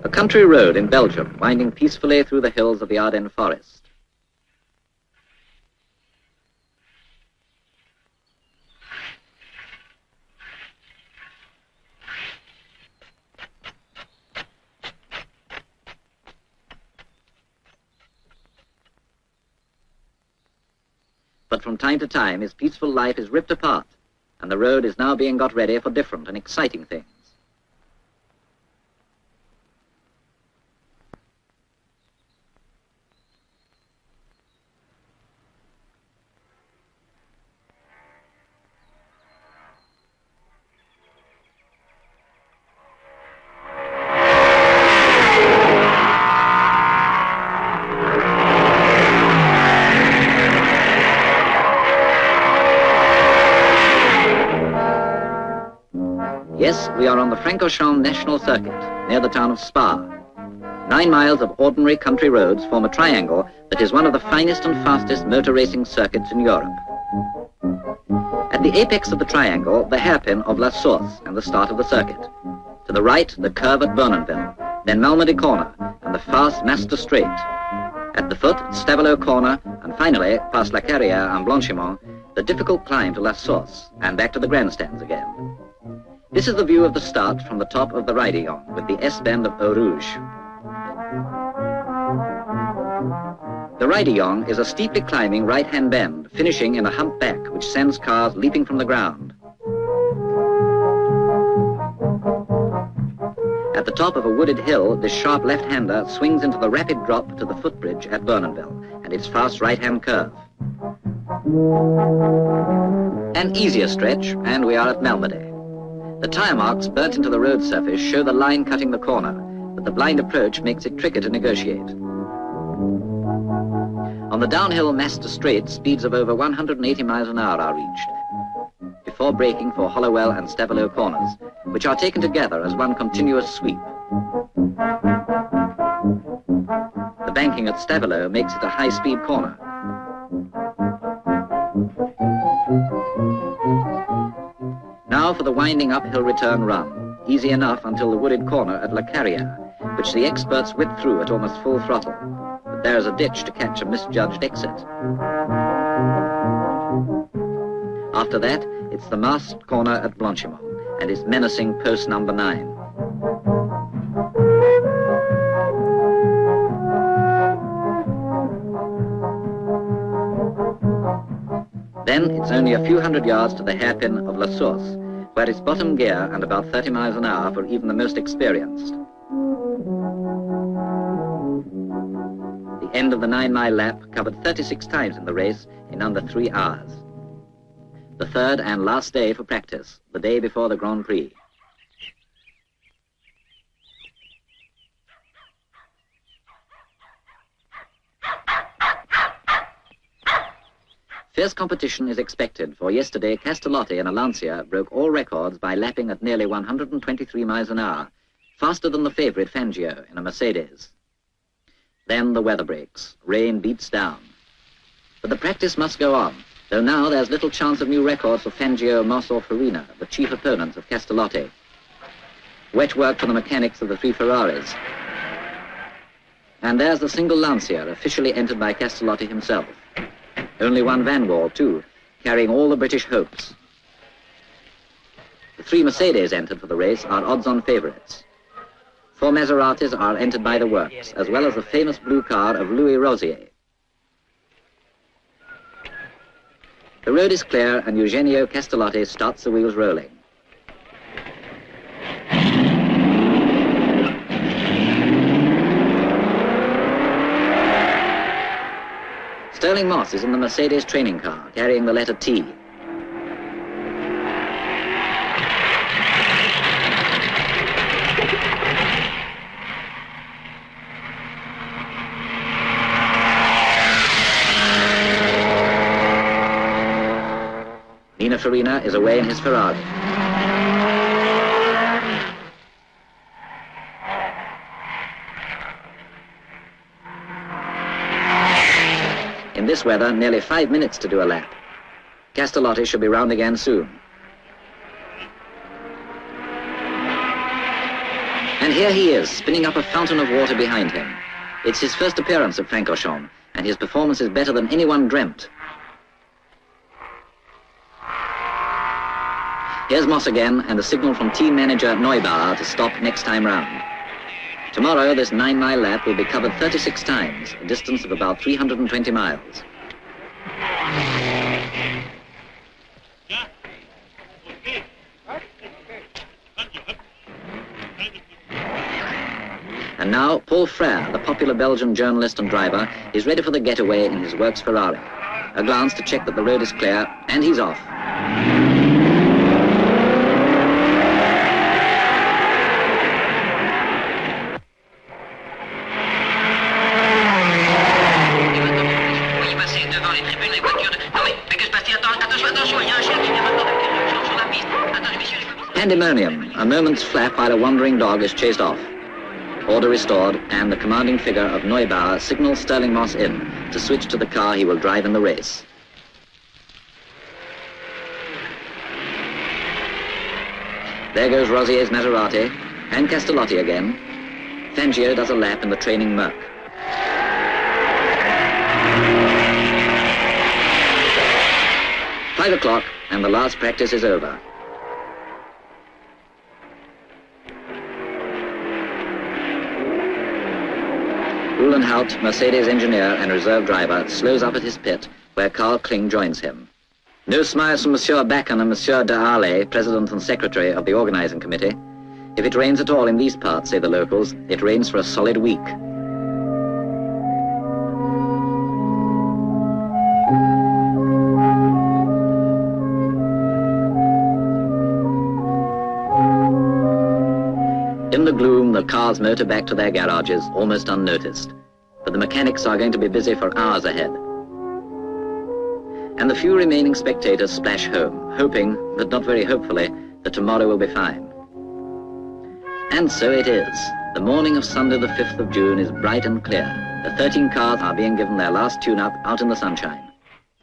A country road in Belgium, winding peacefully through the hills of the Ardennes forest. But from time to time, his peaceful life is ripped apart, and the road is now being got ready for different and exciting things. Yes, we are on the Francorchamps National Circuit, near the town of Spa. 9 miles of ordinary country roads form a triangle that is one of the finest and fastest motor racing circuits in Europe. At the apex of the triangle, the hairpin of La Source and the start of the circuit. To the right, the curve at Bernonville, then Malmedy Corner and the fast Master Straight. At the foot, Stavelot Corner, and finally, past La Carrière and Blanchiment, the difficult climb to La Source and back to the grandstands again. This is the view of the start from the top of the Ridillon with the S-bend of Eau Rouge. The Ridillon is a steeply climbing right-hand bend, finishing in a hump back which sends cars leaping from the ground. At the top of a wooded hill, this sharp left-hander swings into the rapid drop to the footbridge at Bernonville and its fast right-hand curve. An easier stretch, and we are at Malmedy. The tire marks burnt into the road surface show the line cutting the corner, but the blind approach makes it tricky to negotiate. On the downhill Master Straight, speeds of over 180 miles an hour are reached, before braking for Hollowell and Stavelot corners, which are taken together as one continuous sweep. The banking at Stavelot makes it a high-speed corner. Now for the winding uphill return run, easy enough until the wooded corner at La Carrière, which the experts whip through at almost full throttle. But there is a ditch to catch a misjudged exit. After that, it's the masked corner at Blanchiment and its menacing post number 9. Then it's only a few hundred yards to the hairpin of La Source, where it's bottom gear and about 30 miles an hour for even the most experienced. The end of the 9-mile lap covered 36 times in the race in under 3 hours. The third and last day for practice, the day before the Grand Prix. Fierce competition is expected, for yesterday Castellotti in a Lancia broke all records by lapping at nearly 123 miles an hour, faster than the favourite Fangio in a Mercedes. Then the weather breaks, rain beats down. But the practice must go on, though now there's little chance of new records for Fangio, Moss or Farina, the chief opponents of Castellotti. Wet work for the mechanics of the 3 Ferraris. And there's the single Lancia, officially entered by Castellotti himself. Only one Van Wall, too, carrying all the British hopes. The 3 Mercedes entered for the race are odds-on favourites. 4 Maseratis are entered by the works, as well as the famous blue car of Louis Rosier. The road is clear and Eugenio Castellotti starts the wheels rolling. Sterling Moss is in the Mercedes training car, carrying the letter T. Nino Farina is away in his Ferrari. In this weather, nearly 5 minutes to do a lap. Castellotti should be round again soon. And And here he is, spinning up a fountain of water behind him. It's his first appearance at Francorchamps, and his performance is better than anyone dreamt. Here's Moss again, and a signal from team manager Neubauer to stop next time round. Tomorrow, this 9-mile lap will be covered 36 times, a distance of about 320 miles. And now, Paul Frère, the popular Belgian journalist and driver, is ready for the getaway in his works Ferrari. A glance to check that the road is clear, and he's off. Pandemonium, a moment's flap while a wandering dog is chased off. Order restored, and the commanding figure of Neubauer signals Sterling Moss in to switch to the car he will drive in the race. There goes Rosier's Maserati, and Castellotti again. Fangio does a lap in the training Merc. "5 o'clock, and the last practice is over. Uhlenhaut, Mercedes engineer and reserve driver, slows up at his pit, where Karl Kling joins him. No smiles from Monsieur Backen and Monsieur de Harley, president and secretary of the organizing committee. If it rains at all in these parts, say the locals, it rains for a solid week. In the gloom, the cars motor back to their garages, almost unnoticed. But the mechanics are going to be busy for hours ahead. And the few remaining spectators splash home, hoping, but not very hopefully, that tomorrow will be fine. And so it is. The morning of Sunday the 5th of June is bright and clear. The 13 cars are being given their last tune-up out in the sunshine.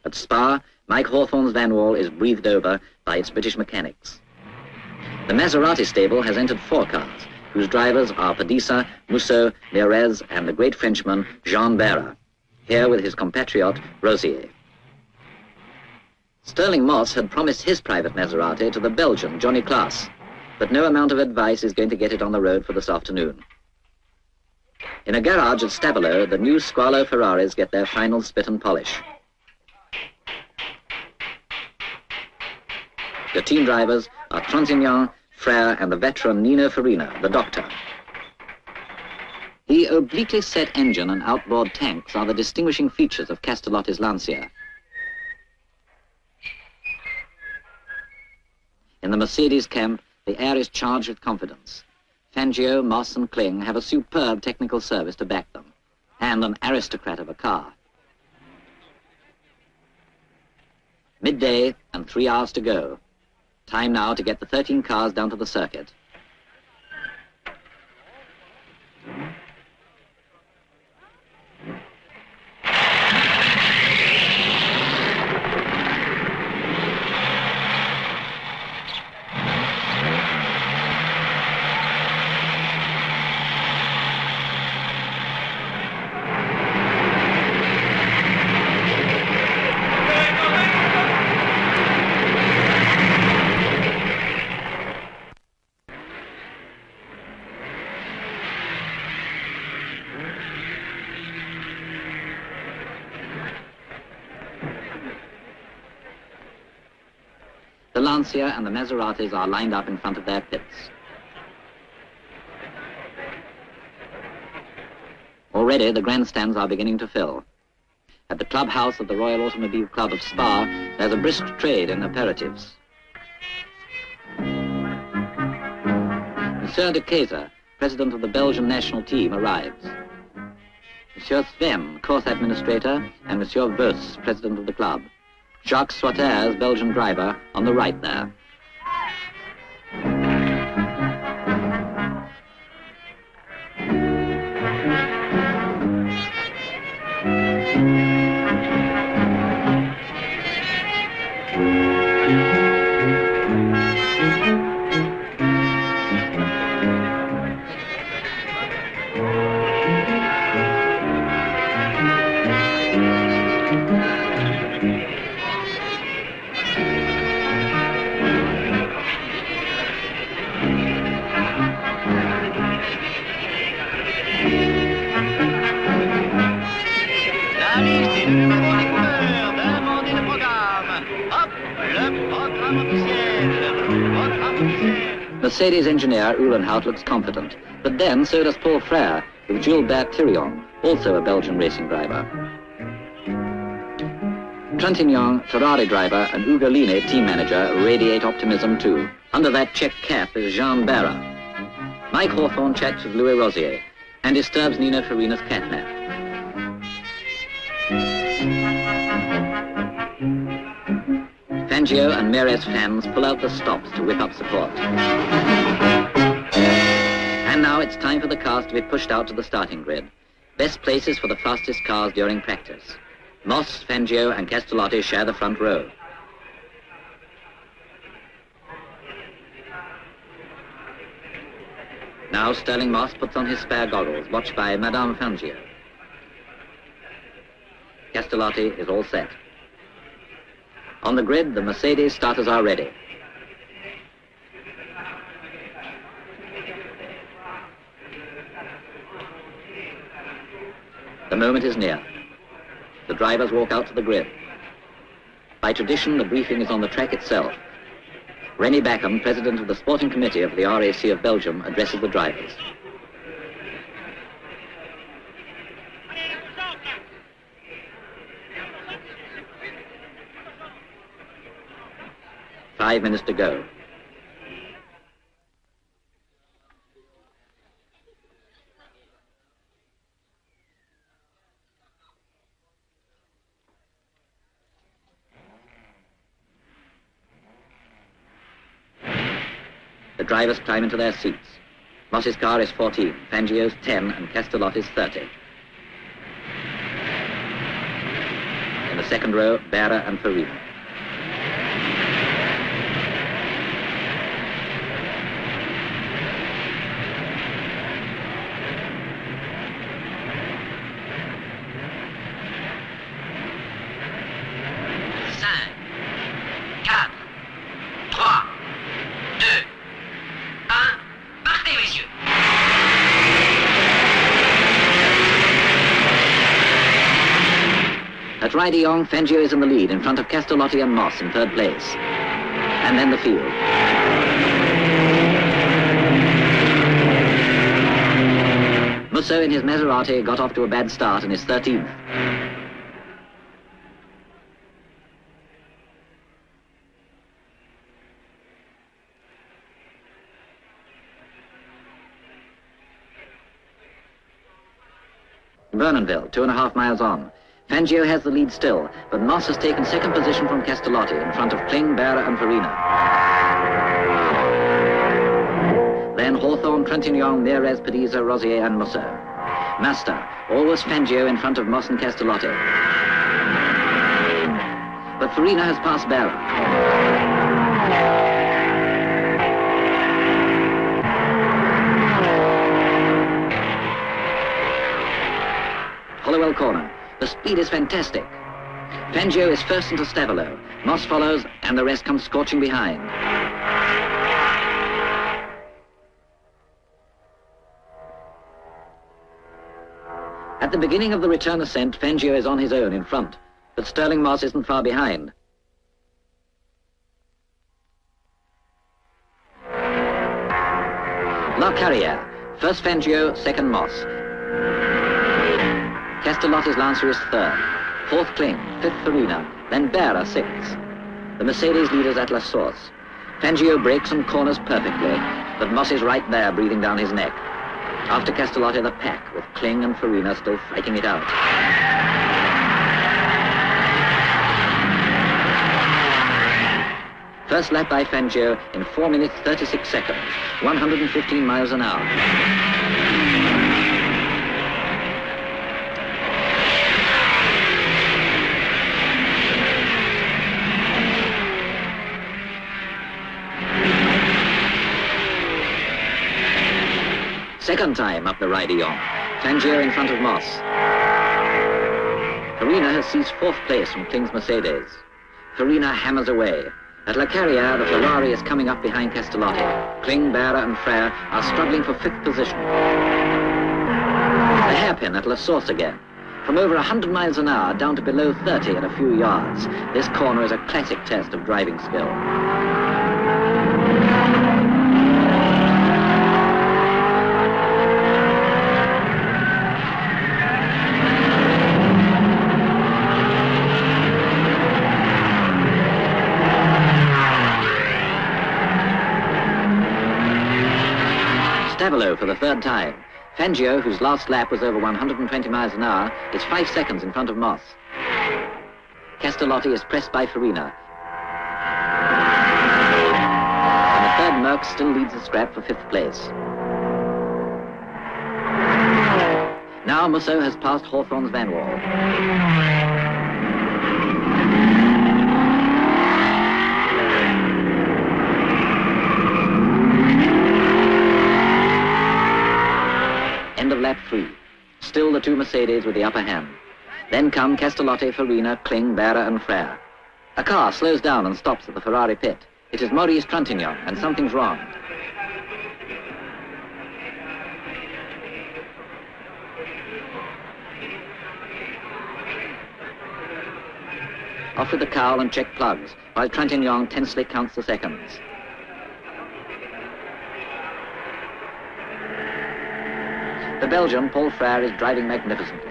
At Spa, Mike Hawthorne's Van Wall is breathed over by its British mechanics. The Maserati stable has entered 4 cars, whose drivers are Padisa, Musso, Mieres, and the great Frenchman Jean Béra, here with his compatriot Rosier. Sterling Moss had promised his private Maserati to the Belgian Johnny Klaas, but no amount of advice is going to get it on the road for this afternoon. In a garage at Stavelot, the new Squalo Ferraris get their final spit and polish. The team drivers are Trontignan, Frère, and the veteran Nino Farina, the doctor. The obliquely set engine and outboard tanks are the distinguishing features of Castellotti's Lancia. In the Mercedes camp, the air is charged with confidence. Fangio, Moss, and Kling have a superb technical service to back them, and an aristocrat of a car. Midday, and 3 hours to go. Time now to get the 13 cars down to the circuit. The Lancia and the Maseratis are lined up in front of their pits. Already the grandstands are beginning to fill. At the clubhouse of the Royal Automobile Club of Spa, there's a brisk trade in aperitifs. Monsieur de Keyser, president of the Belgian national team, arrives. Monsieur Sven, course administrator, and Monsieur Vos, president of the club. Jacques Soiters, Belgian driver, on the right there. La liste et le numéro des couleurs, demandez le programme. Hop, le programme officiel. Programme officiel. Mercedes engineer Uhlenhout looks confident, but then so does Paul Frère with Gilbert Thirion, also a Belgian racing driver. Trintignant, Ferrari driver, and Ugoline, team manager, radiate optimism too. Under that check cap is Jean Barra. Mike Hawthorne chats with Louis Rosier and disturbs Nino Farina's cat nap. Fangio and Mares fans pull out the stops to whip up support. And now it's time for the cars to be pushed out to the starting grid. Best places for the fastest cars during practice. Moss, Fangio and Castellotti share the front row. Now Sterling Moss puts on his spare goggles, watched by Madame Fangio. Castellotti is all set. On the grid, the Mercedes starters are ready. The moment is near. The drivers walk out to the grid. By tradition, the briefing is on the track itself. Rennie Backham, president of the sporting committee of the RAC of Belgium, addresses the drivers. Five minutes to go. The drivers climb into their seats. Moss's car is 14, Fangio's 10, and Castellotti's 30. In the second row, Barra and Farina. At Rideyong, Fangio is in the lead in front of Castellotti and Moss in third place. And then the field. Musso in his Maserati got off to a bad start and is 13th. Vernonville, 2.5 miles on. Fangio has the lead still, but Moss has taken second position from Castellotti in front of Kling, Barra and Farina. Then Hawthorne, Trintignant, Mares, Pediza, Rosier and Musso. Master, always Fangio in front of Moss and Castellotti. But Farina has passed Barra. Hollowell corner. The speed is fantastic. Fangio is first into Stavelo. Moss follows, and the rest comes scorching behind. At the beginning of the return ascent, Fangio is on his own in front, but Sterling Moss isn't far behind. La Carrière. First Fangio, second Moss. Castellotti's Lancer is third, fourth Kling, fifth Farina, then Barra sixth. The Mercedes leaders at La Source. Fangio brakes and corners perfectly, but Moss is right there breathing down his neck. After Castellotti, the pack, with Kling and Farina still fighting it out. First lap by Fangio in 4 minutes 36 seconds, 115 miles an hour. Second time up the Ridillon. Fangio in front of Moss. Farina has seized fourth place from Kling's Mercedes. Farina hammers away. At La Carrière, the Ferrari is coming up behind Castellotti. Kling, Berra and Frère are struggling for fifth position. The hairpin at La Source again. From over 100 miles an hour down to below 30 at a few yards. This corner is a classic test of driving skill. Stavelot for the third time. Fangio, whose last lap was over 120 miles an hour, is 5 seconds in front of Moss. Castellotti is pressed by Farina. And the third Merc still leads the scrap for fifth place. Now Musso has passed Hawthorne's Van Wall. End of lap 3. Still the two Mercedes with the upper hand. Then come Castellotti, Farina, Kling, Berra and Frère. A car slows down and stops at the Ferrari pit. It is Maurice Trintignant, and something's wrong. Off with the cowl and check plugs, while Trintignant tensely counts the seconds. The Belgian, Paul Frère, is driving magnificently.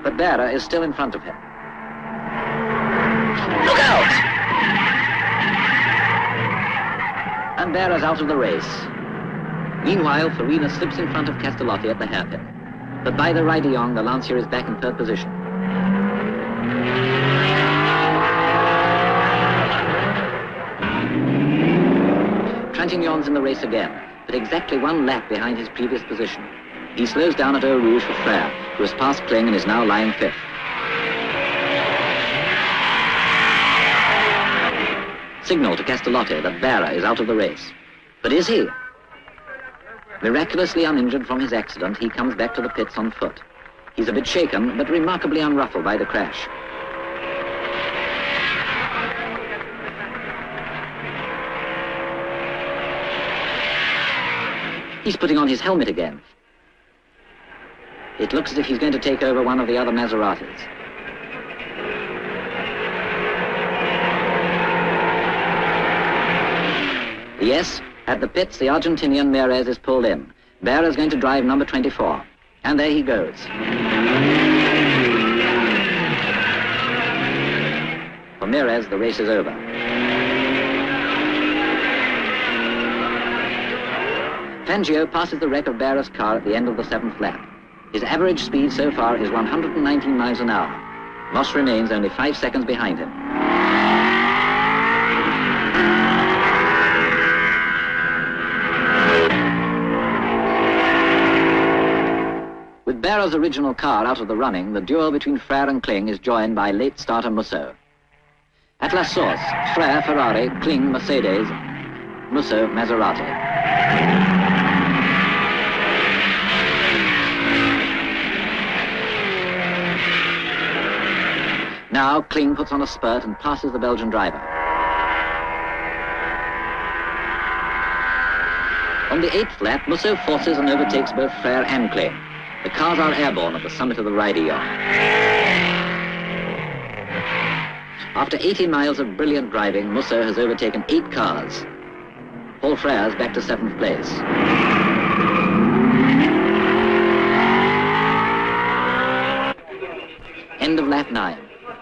But Berra is still in front of him. Look out! And Berra's out of the race. Meanwhile, Farina slips in front of Castellotti at the hairpin. But by the Ridillon, the Lancia is back in third position. Trintignant's in the race again, but exactly one lap behind his previous position. He slows down at Eau Rouge for Frère, who has passed Kling and is now lying fifth. Signal to Castellotti that Berra is out of the race. But is he? Miraculously uninjured from his accident, he comes back to the pits on foot. He's a bit shaken, but remarkably unruffled by the crash. He's putting on his helmet again. It looks as if he's going to take over one of the other Maseratis. Yes, at the pits, the Argentinian Merez is pulled in. Berra is going to drive number 24. And there he goes. For Merez, the race is over. Fangio passes the wreck of Berra's car at the end of the 7th lap. His average speed so far is 119 miles an hour. Moss remains only 5 seconds behind him. With Berra's original car out of the running, the duel between Frère and Kling is joined by late starter Musso. At La Source, Frère Ferrari, Kling Mercedes, Musso Maserati. Now Kling puts on a spurt and passes the Belgian driver. On the 8th lap, Musso forces and overtakes both Frère and Kling. The cars are airborne at the summit of the Ridillon. After 80 miles of brilliant driving, Musso has overtaken 8 cars. Paul Frère's back to 7th place. End of lap 9.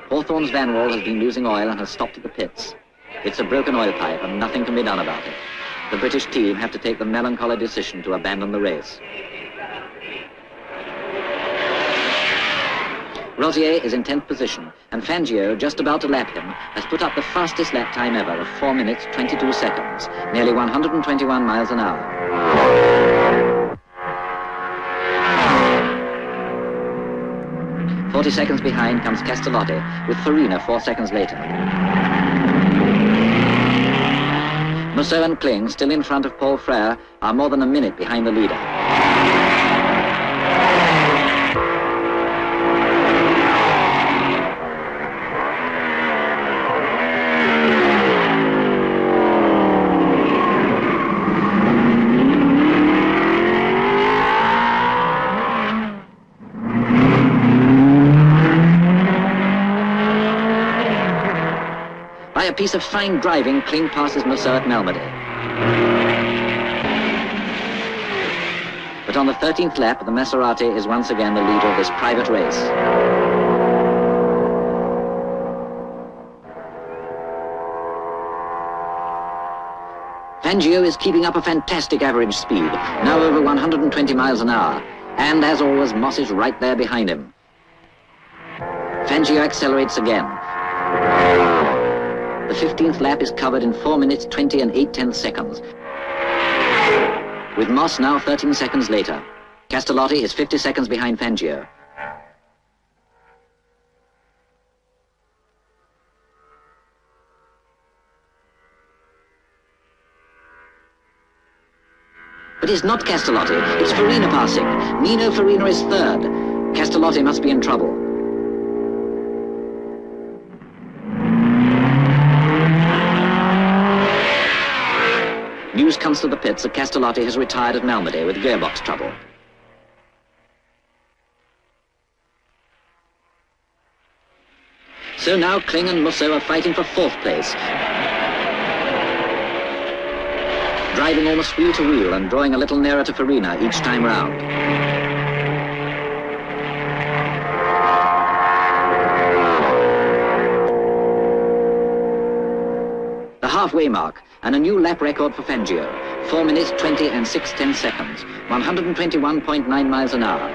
Hawthorne's Van Wall has been losing oil and has stopped at the pits. It's a broken oil pipe and nothing can be done about it. The British team have to take the melancholy decision to abandon the race. Rosier is in 10th position, and Fangio, just about to lap him, has put up the fastest lap time ever of 4 minutes, 22 seconds, nearly 121 miles an hour. 40 seconds behind comes Castellotti, with Farina 4 seconds later. Musso and Kling, still in front of Paul Frere, are more than a minute behind the leader. By a piece of fine driving, Kling passes Musso at Malmedy. But on the 13th lap, the Maserati is once again the leader of this private race. Fangio is keeping up a fantastic average speed, now over 120 miles an hour. And as always, Moss is right there behind him. Fangio accelerates again. The 15th lap is covered in 4 minutes 20 and 8/10 seconds. With Moss now 13 seconds later. Castellotti is 50 seconds behind Fangio. But it's not Castellotti, it's Farina passing. Nino Farina is third. Castellotti must be in trouble. News comes to the pits that Castellotti has retired at Malmedy with gearbox trouble. So now Kling and Musso are fighting for fourth place. Driving almost wheel to wheel and drawing a little nearer to Farina each time round. The halfway mark, and a new lap record for Fangio. 4 minutes 20 and 6/10 seconds, 121.9 miles an hour.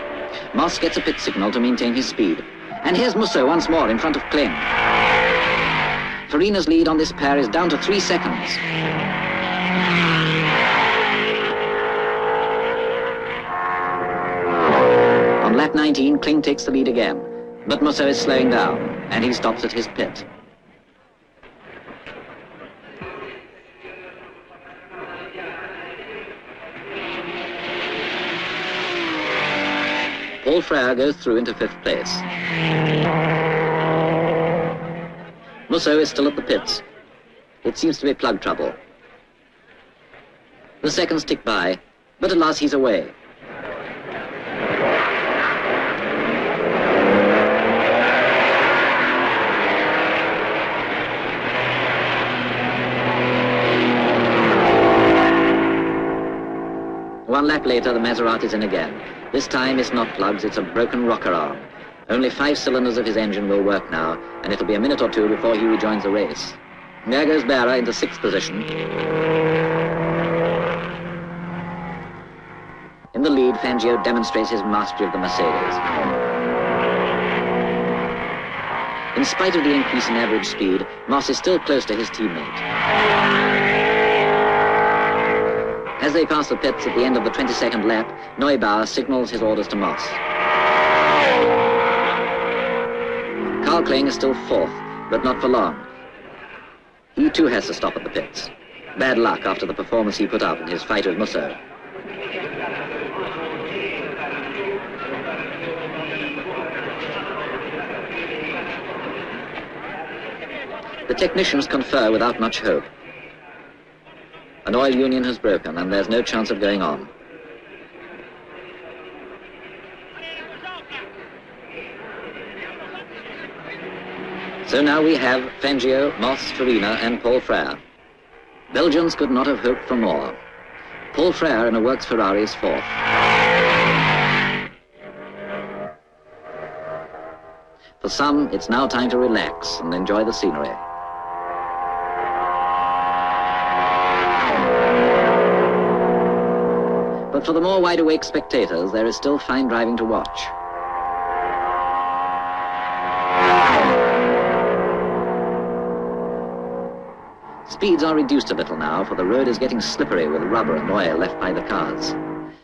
Moss gets a pit signal to maintain his speed. And here's Musso once more in front of Kling. Farina's lead on this pair is down to 3 seconds. On lap 19, Kling takes the lead again. But Musso is slowing down, and he stops at his pit. Paul Frere goes through into 5th place. Musso is still at the pits. It seems to be plug trouble. The seconds tick by, but at last he's away. One lap later, the Maserati's in again. This time it's not plugs, it's a broken rocker arm. Only 5 cylinders of his engine will work now, and it'll be a minute or two before he rejoins the race. There goes Berra into 6th position. In the lead, Fangio demonstrates his mastery of the Mercedes. In spite of the increase in average speed, Moss is still close to his teammate. As they pass the pits at the end of the 22nd lap, Neubauer signals his orders to Moss. Carl Kling is still 4th, but not for long. He too has to stop at the pits. Bad luck after the performance he put up in his fight with Musso. The technicians confer without much hope. An oil union has broken, and there's no chance of going on. So now we have Fangio, Moss, Farina, and Paul Frere. Belgians could not have hoped for more. Paul Frere in a works Ferrari is 4th. For some, it's now time to relax and enjoy the scenery. But for the more wide-awake spectators, there is still fine driving to watch. Speeds are reduced a little now, for the road is getting slippery with rubber and oil left by the cars.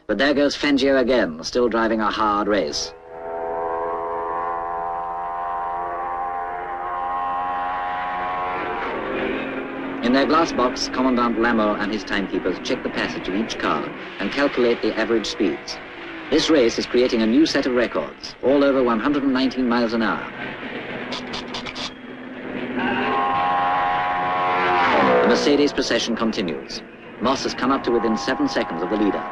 But there goes Fangio again, still driving a hard race. In their glass box, Commandant Lameau and his timekeepers check the passage of each car and calculate the average speeds. This race is creating a new set of records, all over 119 miles an hour. The Mercedes procession continues. Moss has come up to within 7 seconds of the leader.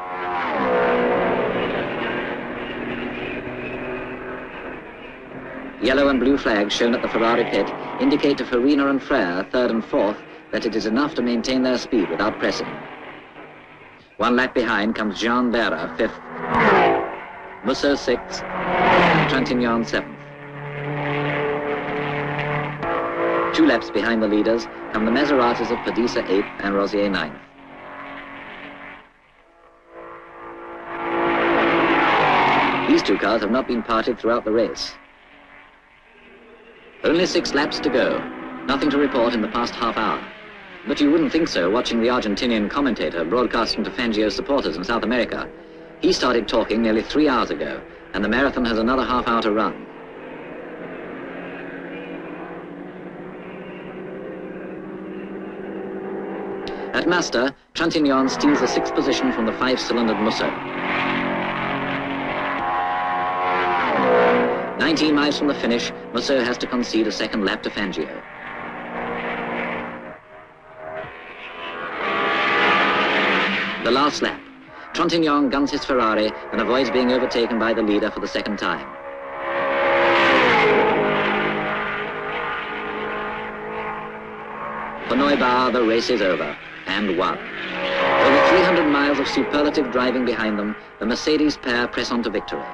Yellow and blue flags shown at the Ferrari pit indicate to Farina and Frere, third and fourth, that it is enough to maintain their speed without pressing. 1 lap behind comes Jean Berra, fifth, Musso sixth, and Trintignant seventh. 2 laps behind the leaders come the Maseratis of Padisa eighth and Rosier ninth. These 2 cars have not been parted throughout the race. Only 6 laps to go. Nothing to report in the past half hour. But you wouldn't think so watching the Argentinian commentator broadcasting to Fangio's supporters in South America. He started talking nearly 3 hours ago, and the marathon has another half hour to run. At Master, Trintignant steals the 6th position from the 5-cylindered Musso. 19 miles from the finish, Musso has to concede a 2nd lap to Fangio. The last lap. Trintignant guns his Ferrari and avoids being overtaken by the leader for the 2nd time. For Neubauer, the race is over, and won. Over 300 miles of superlative driving behind them, the Mercedes pair press on to victory.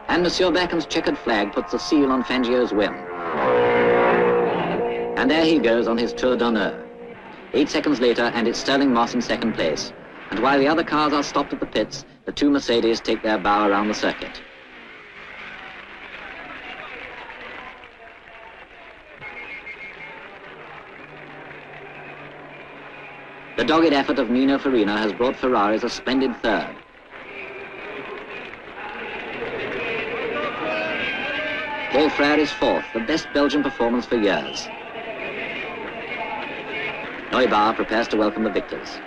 And Monsieur Becken's checkered flag puts the seal on Fangio's win. And there he goes on his tour d'honneur. 8 seconds later, and it's Sterling Moss in 2nd place. And while the other cars are stopped at the pits, the 2 Mercedes take their bow around the circuit. The dogged effort of Nino Farina has brought Ferraris a splendid 3rd. Paul Frere is 4th, the best Belgian performance for years. Neubauer prepares to welcome the victors.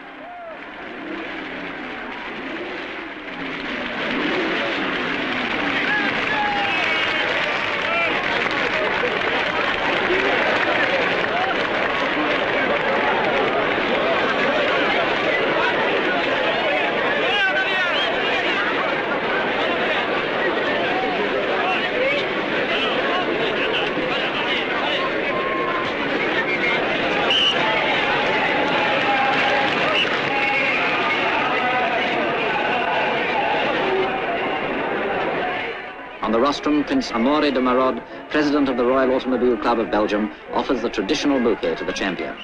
On the rostrum, Prince Amaury de Marod, president of the Royal Automobile Club of Belgium, offers the traditional bouquet to the champion.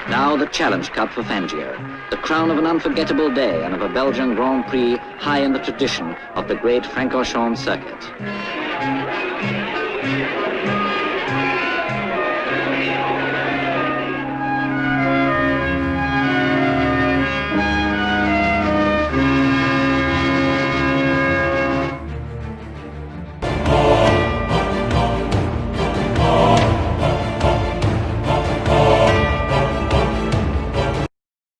Now the Challenge Cup for Fangio, the crown of an unforgettable day and of a Belgian Grand Prix high in the tradition of the great Francorchamps circuit.